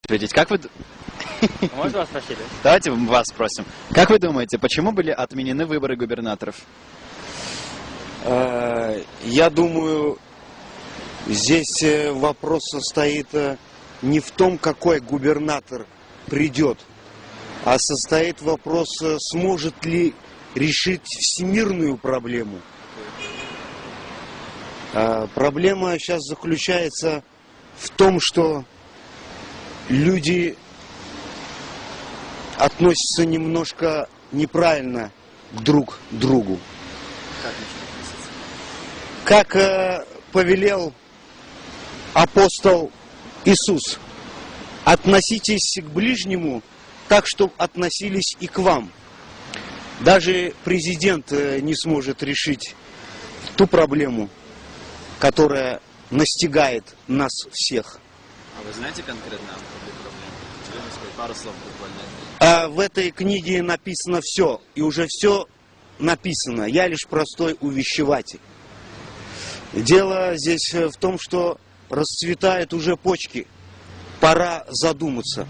ответить. Как вы... Можно вас спросить? Давайте вас спросим. Как вы думаете, почему были отменены выборы губернаторов? Я думаю, здесь вопрос состоит не в том, какой губернатор придет, а состоит вопрос, сможет ли решить всемирную проблему. Проблема сейчас заключается в том, что люди относятся немножко неправильно друг к другу. Как повелел апостол Иисус: относитесь к ближнему так, чтобы относились и к вам. Даже президент не сможет решить ту проблему, которая настигает нас всех. А вы знаете конкретно проблему? Пару слов буквально. В этой книге написано все, и уже все написано. Я лишь простой увещеватель. Дело здесь в том, что расцветают уже почки. Пора задуматься.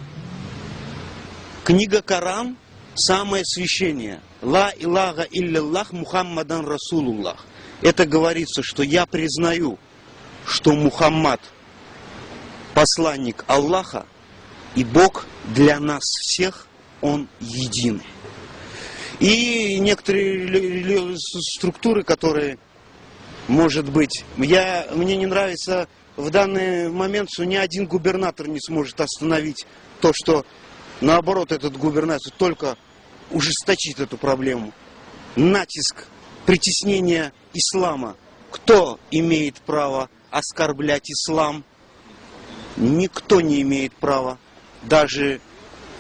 Книга Коран – самое священное. Ла илляха илляллах Мухаммадан Расулуллах. Это говорится, что я признаю, что Мухаммад – посланник Аллаха, и Бог для нас всех, Он един. И некоторые структуры, которые, может быть, мне не нравится в данный момент, что ни один губернатор не сможет остановить то, что, наоборот, этот губернатор только ужесточит эту проблему. Натиск, притеснение ислама. Кто имеет право оскорблять ислам? Никто не имеет права. Даже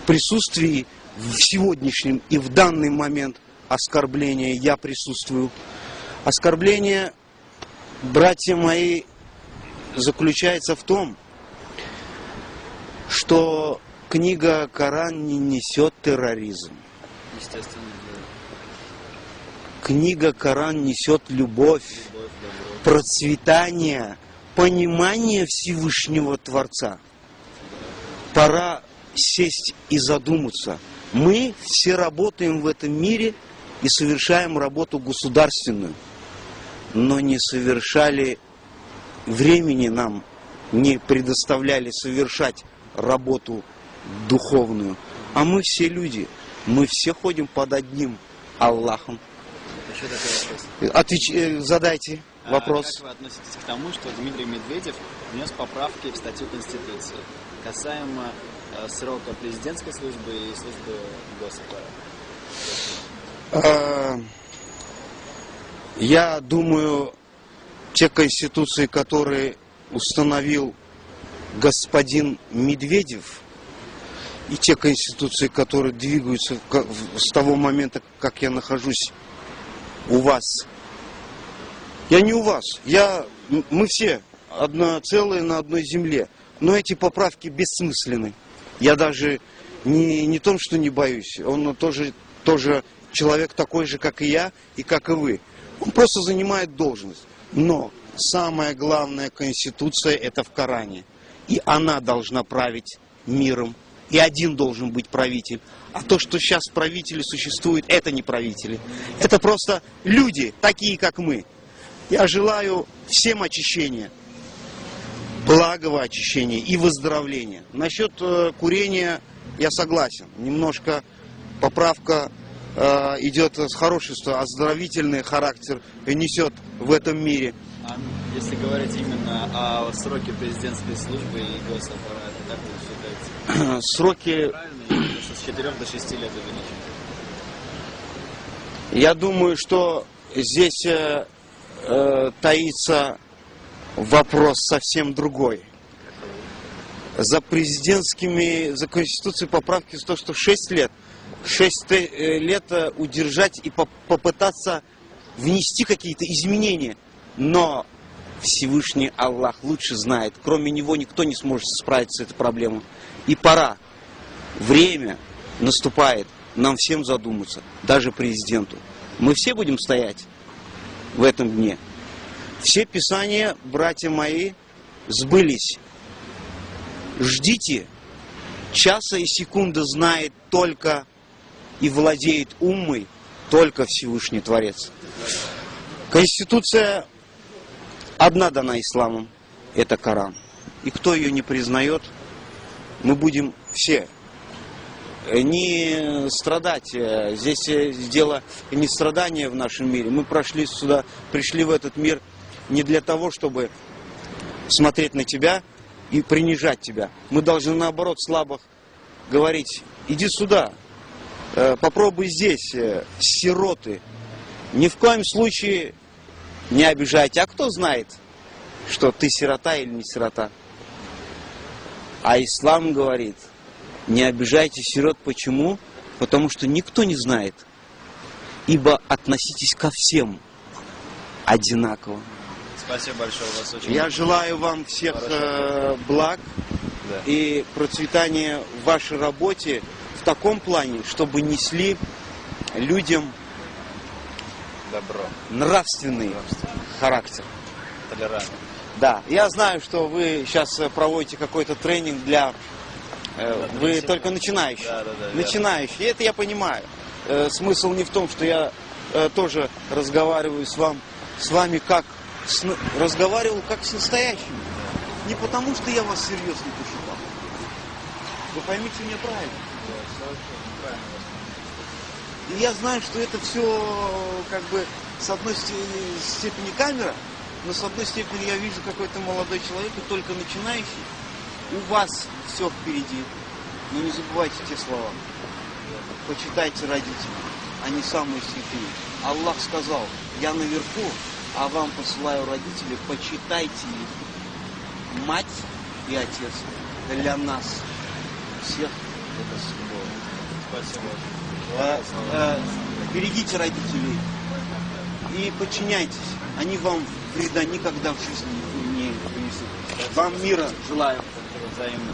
в присутствии в сегодняшнем и в данный момент оскорбления я присутствую. Оскорбление, братья мои, заключается в том, что книга Коран не несет терроризм. Естественно, Книга Коран несет любовь, процветание, понимание Всевышнего Творца. Пора сесть и задуматься. Мы все работаем в этом мире и совершаем работу государственную, но не совершали, времени нам не предоставляли совершать работу духовную. А мы все люди, мы все ходим под одним Аллахом. Еще такой вопрос. Задайте вопрос. Как вы относитесь к тому, что Дмитрий Медведев внес поправки в статью Конституции касаемо срока президентской службы и службы госаппарата? Я думаю, те конституции, которые установил господин Медведев, и те конституции, которые двигаются с того момента, как я нахожусь у вас. Я не у вас. Мы все одно целое на одной земле. Но эти поправки бессмысленны. Я даже не том, что не боюсь. Он тоже человек такой же, как и я, и как и вы. Он просто занимает должность. Но самая главная конституция — это в Коране. И она должна править миром. И один должен быть правитель. А то, что сейчас правители существуют, это не правители. Это просто люди, такие как мы. Я желаю всем очищения. Благого очищения и выздоровления. Насчет курения я согласен. Немножко поправка идет с хорошего, оздоровительный характер несет в этом мире. А если говорить именно о сроке президентской службы и госаппарата, как вы считаете? Сроки... Правильно, с 4 до 6 лет увеличить? Я думаю, что здесь таится вопрос совсем другой. За Конституцией поправки то, что 6 лет. 6 лет удержать и попытаться внести какие-то изменения. Но Всевышний Аллах лучше знает. Кроме Него никто не сможет справиться с этой проблемой. И пора. Время наступает. Нам всем задуматься. Даже президенту. Мы все будем стоять в этом дне. Все писания, братья мои, сбылись. Ждите часа и секунды знает только и владеет умой только Всевышний Творец. Конституция одна дана исламом, это Коран. И кто ее не признает, мы будем все не страдать. Здесь дело не страдания в нашем мире. Мы пришли в этот мир не для того, чтобы смотреть на тебя и принижать тебя. Мы должны, наоборот, слабых говорить: иди сюда, попробуй здесь, сироты. Ни в коем случае не обижайте. А кто знает, что ты сирота или не сирота? А ислам говорит: не обижайте сирот. Почему? Потому что никто не знает. Ибо относитесь ко всем одинаково. Спасибо большое, у вас очень... Я желаю вам всех благ и процветания в вашей работе в таком плане, чтобы несли людям Добро. нравственный характер. Толерантно. Да, я знаю, что вы сейчас проводите какой-то тренинг для... вы только начинающие. Да, начинающие. И это я понимаю. Смысл не в том, что я тоже разговариваю с вами как... разговаривал как с настоящими. Не потому, что я вас серьезно посчитал. Вы поймите меня правильно. И я знаю, что это все как бы с одной степени камера, но с одной степени я вижу какой-то молодой человек и только начинающий. У вас все впереди. Но не забывайте те слова. Почитайте родителей. Они самые святые. Аллах сказал: я наверху, а вам посылаю родителей, почитайте их. Мать и отец для нас всех это святое. Спасибо. Берегите родителей и подчиняйтесь. Они вам вреда никогда в жизни не принесут. Вам мира желаю. Взаимно.